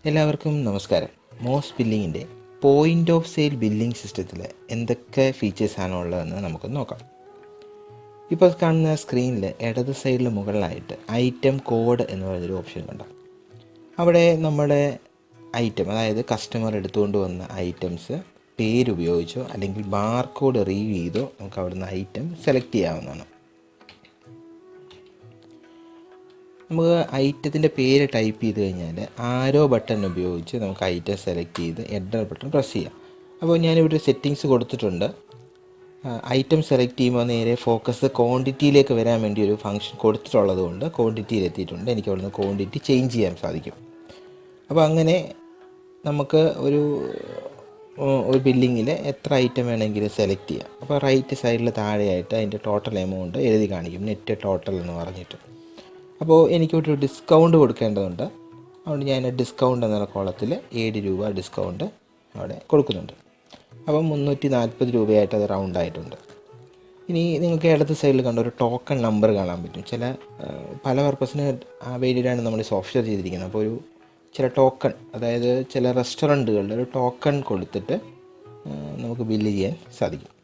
എല്ലാവർക്കും നമസ്കാരം. മോസ് ബില്ലിങ്ങിൻ്റെ പോയിൻ്റ് ഓഫ് സെയിൽ ബില്ലിംഗ് സിസ്റ്റത്തിൽ എന്തൊക്കെ ഫീച്ചേഴ്സാണ് ഉള്ളതെന്ന് നമുക്കൊന്ന് നോക്കാം. ഇപ്പോൾ കാണുന്ന സ്ക്രീനിൽ ഇടത് സൈഡിൽ മുകളിലായിട്ട് ഐറ്റം കോഡ് എന്ന് പറയുന്നൊരു ഓപ്ഷൻ കണ്ടോ. അവിടെ നമ്മുടെ ഐറ്റം, അതായത് കസ്റ്റമർ എടുത്തുകൊണ്ട് വന്ന ഐറ്റംസ് പേരുപയോഗിച്ചോ അല്ലെങ്കിൽ ബാർകോഡ് റീഡ് ചെയ്തോ നമുക്ക് അവിടുന്ന് ഐറ്റം സെലക്ട് ചെയ്യാവുന്നതാണ്. നമുക്ക് ഐറ്റത്തിൻ്റെ പേര് ടൈപ്പ് ചെയ്ത് കഴിഞ്ഞാൽ ആരോ ബട്ടൺ ഉപയോഗിച്ച് നമുക്ക് ഐറ്റം സെലക്ട് ചെയ്ത് എൻ്റർ ബട്ടൺ പ്രസ് ചെയ്യാം. അപ്പോൾ ഞാനിവിടെ സെറ്റിങ്സ് കൊടുത്തിട്ടുണ്ട്. ഐറ്റം സെലക്ട് ചെയ്യുമ്പോൾ നേരെ ഫോക്കസ് ക്വാണ്ടിറ്റിയിലേക്ക് വരാൻ വേണ്ടി ഒരു ഫംഗ്ഷൻ കൊടുത്തിട്ടുള്ളത് കൊണ്ട് ക്വാണ്ടിറ്റിയിൽ എത്തിയിട്ടുണ്ട്. എനിക്ക് അവിടുന്ന് ക്വാണ്ടിറ്റി ചേഞ്ച് ചെയ്യാൻ സാധിക്കും. അപ്പോൾ അങ്ങനെ നമുക്ക് ഒരു ബില്ലിങ്ങിൽ എത്ര ഐറ്റം വേണമെങ്കിലും സെലക്ട് ചെയ്യാം. അപ്പോൾ റൈറ്റ് സൈഡിൽ താഴെയായിട്ട് അതിൻ്റെ ടോട്ടൽ എമൗണ്ട് എഴുതി കാണിക്കും, നെറ്റ് ടോട്ടൽ എന്ന് പറഞ്ഞിട്ട്. അപ്പോൾ എനിക്കൊരു ഡിസ്കൗണ്ട് കൊടുക്കേണ്ടതുണ്ട്. അതുകൊണ്ട് ഞാൻ ഡിസ്കൗണ്ട് എന്നുള്ള കോളത്തിൽ 7 രൂപ ഡിസ്കൗണ്ട് അവിടെ കൊടുക്കുന്നുണ്ട്. അപ്പം 340 രൂപയായിട്ട് അത് റൗണ്ട് ആയിട്ടുണ്ട്. ഇനി നിങ്ങൾക്ക് ഇടത് സൈഡിൽ കണ്ട ഒരു ടോക്കൺ നമ്പർ കാണാൻ പറ്റും. പല പർപ്പസിന് വേണ്ടിയിട്ടാണ് നമ്മൾ സോഫ്റ്റ്വെയർ ചെയ്തിരിക്കുന്നത്. അപ്പോൾ ചില ടോക്കൺ, അതായത് ചില റെസ്റ്റോറൻറ്റുകളിൽ ഒരു ടോക്കൺ കൊടുത്തിട്ട് നമുക്ക് ബില്ല് ചെയ്യാൻ സാധിക്കും.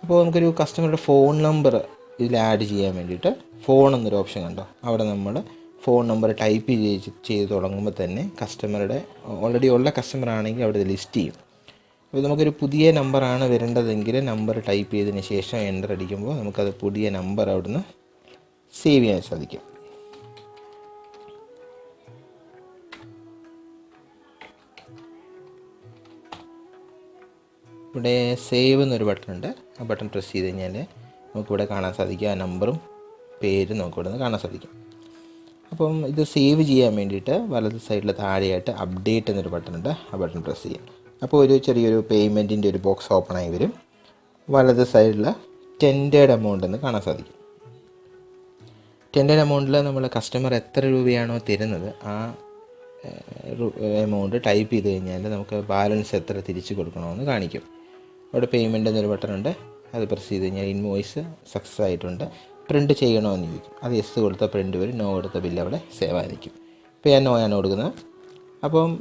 അപ്പോൾ നമുക്കൊരു കസ്റ്റമറുടെ ഫോൺ നമ്പർ ഇതിൽ ആഡ് ചെയ്യാൻ വേണ്ടിയിട്ട് ഫോൺ എന്നൊരു ഓപ്ഷൻ കണ്ടോ. അവിടെ നമ്മൾ ഫോൺ നമ്പർ ടൈപ്പ് ചെയ്ത് തുടങ്ങുമ്പോൾ തന്നെ കസ്റ്റമറുടെ ഓൾറെഡി ഉള്ള കസ്റ്റമർ ആണെങ്കിൽ അവിടെ ലിസ്റ്റ് ചെയ്യും. അപ്പോൾ നമുക്കൊരു പുതിയ നമ്പറാണ് വരേണ്ടതെങ്കിൽ നമ്പർ ടൈപ്പ് ചെയ്തതിന് ശേഷം എൻ്റർ അടിക്കുമ്പോൾ നമുക്കത് പുതിയ നമ്പർ അവിടുന്ന് സേവ് ചെയ്യാൻ സാധിക്കും. ഇവിടെ സേവ് എന്നൊരു ബട്ടൺ ഉണ്ട്. ആ ബട്ടൺ പ്രസ് ചെയ്ത് കഴിഞ്ഞാൽ നമുക്കിവിടെ കാണാൻ സാധിക്കും ആ നമ്പറും പേരും നമുക്കിവിടെ നിന്ന് കാണാൻ സാധിക്കും. അപ്പം ഇത് സേവ് ചെയ്യാൻ വേണ്ടിയിട്ട് വലത് സൈഡിൽ താഴെയായിട്ട് അപ്ഡേറ്റ് എന്നൊരു ബട്ടൺ ഉണ്ട്. ആ ബട്ടൺ പ്രസ് ചെയ്യാം. അപ്പോൾ ഒരു ചെറിയൊരു പേയ്മെൻറ്റിൻ്റെ ഒരു ബോക്സ് ഓപ്പൺ ആയി വരും. വലത് സൈഡിൽ ടെൻഡേഡ് എമൗണ്ട് എന്ന് കാണാൻ സാധിക്കും. ടെൻഡേഡ് എമൗണ്ടിൽ നമ്മൾ കസ്റ്റമർ എത്ര രൂപയാണോ തരുന്നത് ആ എമൗണ്ട് ടൈപ്പ് ചെയ്ത് കഴിഞ്ഞാൽ നമുക്ക് ബാലൻസ് എത്ര തിരിച്ച് കൊടുക്കണമെന്ന് കാണിക്കും. അവിടെ പേയ്മെൻറ്റ് എന്നൊരു ബട്ടൺ ഉണ്ട്. അത് പ്രസ് ചെയ്ത് കഴിഞ്ഞാൽ ഇൻവോയ്സ് സക്സസ് ആയിട്ടുണ്ട്, പ്രിൻറ്റ് ചെയ്യണമെന്ന് ചോദിക്കും. അത് യെസ് കൊടുത്ത പ്രിൻറ്റ് വരും, നോ കൊടുത്ത ബില്ല് അവിടെ സേവ് ആയിരിക്കും. ഇപ്പോൾ ഞാൻ നോ ആണ് കൊടുക്കുന്നത്. അപ്പം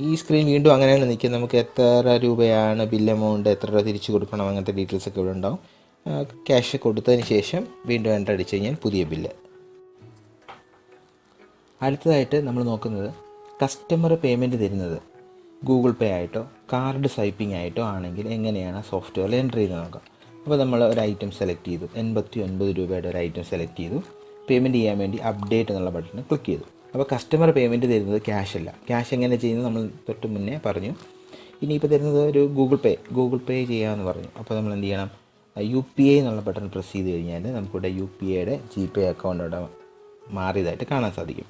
ഈ സ്ക്രീൻ വീണ്ടും അങ്ങനെയാണ് നിൽക്കുന്നത്. നമുക്ക് എത്ര രൂപയാണ് ബില്ല് എമൗണ്ട്, എത്ര രൂപ തിരിച്ച് കൊടുക്കണം, അങ്ങനത്തെ ഡീറ്റെയിൽസ് ഒക്കെ ഇവിടെ ഉണ്ടാവും. ക്യാഷ് കൊടുത്തതിന് ശേഷം വീണ്ടും എൻ്റർ അടിച്ച് കഴിഞ്ഞാൽ പുതിയ ബില്ല്. അടുത്തതായിട്ട് നമ്മൾ നോക്കുന്നത് കസ്റ്റമർ പേയ്മെൻറ്റ് തരുന്നത് ഗൂഗിൾ പേ ആയിട്ടോ കാർഡ് സ്വൈപ്പിംഗ് ആയിട്ടോ ആണെങ്കിൽ എങ്ങനെയാണ് സോഫ്റ്റ്വെയറിൽ എൻ്റർ ചെയ്ത് നോക്കാം. അപ്പോൾ നമ്മൾ ഒരു ഐറ്റം സെലക്ട് ചെയ്തു, 89 രൂപയുടെ ഒരു ഐറ്റം സെലക്ട് ചെയ്തു. പേയ്മെൻറ്റ് ചെയ്യാൻ വേണ്ടി അപ്ഡേറ്റ് എന്നുള്ള ബട്ടൺ ക്ലിക്ക് ചെയ്തു. അപ്പോൾ കസ്റ്റമർ പേയ്മെൻറ്റ് തരുന്നത് ക്യാഷ് അല്ല. ക്യാഷ് എങ്ങനെ ചെയ്യുന്നത് നമ്മൾ തൊട്ട് മുന്നേ പറഞ്ഞു. ഇനിയിപ്പോൾ തരുന്നത് ഒരു ഗൂഗിൾ പേ ചെയ്യാമെന്ന് പറഞ്ഞു. അപ്പോൾ നമ്മൾ എന്ത് ചെയ്യണം, UPI എന്നുള്ള ബട്ടൺ പ്രസ് ചെയ്ത് കഴിഞ്ഞാൽ നമുക്കിവിടെ UPIയുടെ GPay അക്കൗണ്ട് അവിടെ മാറിയതായിട്ട് കാണാൻ സാധിക്കും.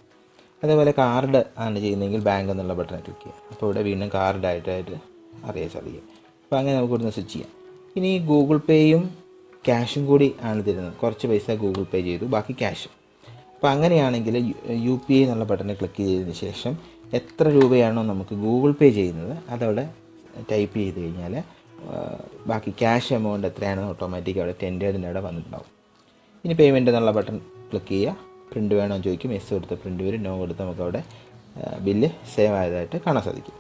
അതേപോലെ കാർഡ് ആണ് ചെയ്യുന്നതെങ്കിൽ ബാങ്ക് എന്നുള്ള ബട്ടൺ ക്ലിക്ക് ചെയ്യുക. അപ്പോൾ ഇവിടെ വീണ്ടും കാർഡായിട്ട് അറിയാൻ സാധിക്കും. അപ്പോൾ അങ്ങനെ നമുക്ക് ഇവിടുന്ന് സ്വിച്ച് ചെയ്യാം. ഇനി ഗൂഗിൾ പേയും ക്യാഷും കൂടി ആണ് തരുന്നത്. കുറച്ച് പൈസ ഗൂഗിൾ പേ ചെയ്തു, ബാക്കി ക്യാഷ്. അപ്പോൾ അങ്ങനെയാണെങ്കിൽ UPI എന്നുള്ള ബട്ടണിൽ ക്ലിക്ക് ചെയ്തതിന് ശേഷം എത്ര രൂപയാണോ നമുക്ക് ഗൂഗിൾ പേ ചെയ്യുന്നത് അതവിടെ ടൈപ്പ് ചെയ്ത് കഴിഞ്ഞാൽ ബാക്കി ക്യാഷ് എമൗണ്ട് എത്രയാണെന്ന് ഓട്ടോമാറ്റിക് അവിടെ ടെൻഡേഡിൻ്റെ അവിടെ വന്നിട്ടുണ്ടാവും. ഇനി പേയ്മെൻറ്റ് എന്നുള്ള ബട്ടൺ ക്ലിക്ക് ചെയ്യുക. പ്രിൻറ്റ് വേണമെന്ന് ചോദിക്കും, എസ് കൊടുത്ത പ്രിൻറ്റ് വരും, നോ കൊടുത്ത് നമുക്ക് അവിടെ ബില്ല് സേവ് ആയതായിട്ട് കാണാൻ സാധിക്കും.